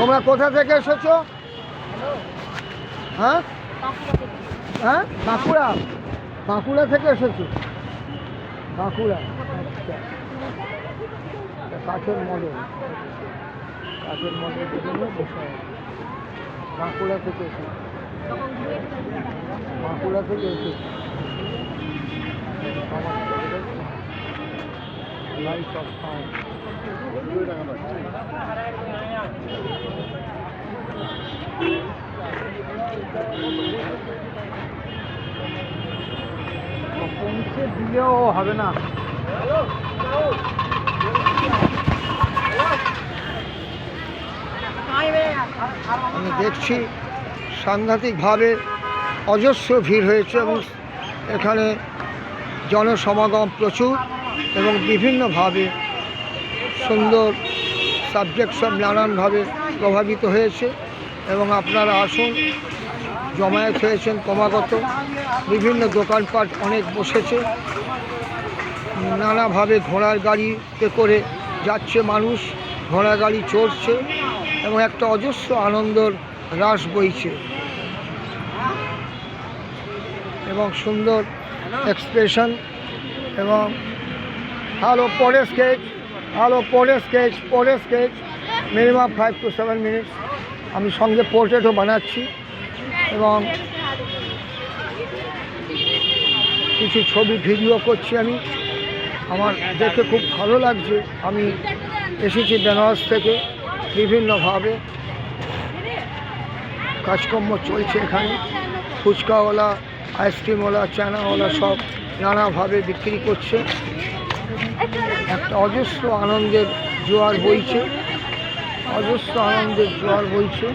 তোমরা কোথা থেকে এসেছো? হ্যাঁ হ্যাঁ, বাঁকুড়া। বাঁকুড়া থেকে এসেছো? বাঁকুড়া, আচ্ছা। কাঠের মডেল, কাঠের মডেল জন্য বসে আছে। বাঁকুড়া থেকে এসেছে, বাঁকুড়া থেকে এসেছে। Life of sound. পৌঁছে দিলেও হবে না। আমি দেখছি সাংঘাতিকভাবে অজস্র ভিড় হয়েছে এবং এখানে জনসমাগম প্রচুর এবং বিভিন্নভাবে সুন্দর সাবজেক্ট সব নানানভাবে প্রভাবিত হয়েছে এবং আপনারা আসুন, জমায়েত হয়েছেন ক্রমাগত। বিভিন্ন দোকানপাট অনেক বসেছে, নানাভাবে ঘোড়ার গাড়িতে করে যাচ্ছে মানুষ, ঘোড়া গাড়ি চড়ছে এবং একটা অজস্র আনন্দর রাস বইছে এবং সুন্দর এক্সপ্রেশন। এবং হ্যালো, পরের স্কেচ, হ্যালো, পরের স্কেচ, পরের স্কেচ, মিনিমাম 5 to 7 মিনিটস। আমি সঙ্গে পোর্ট্রেটও বানাচ্ছি এবং কিছু ছবি ভিডিও করছি। আমি আমার দেখে খুব ভালো লাগছে। আমি এসেছি বেনারস থেকে, বিভিন্নভাবে কাজকর্ম চলছে এখানে। ফুচকাওয়ালা, আইসক্রিমওয়ালা, চানাওয়ালা সব নানাভাবে বিক্রি করছে। একটা অজস্র আনন্দের জোয়ার বইছে, অজস্র আনন্দের জোয়ার বইছে।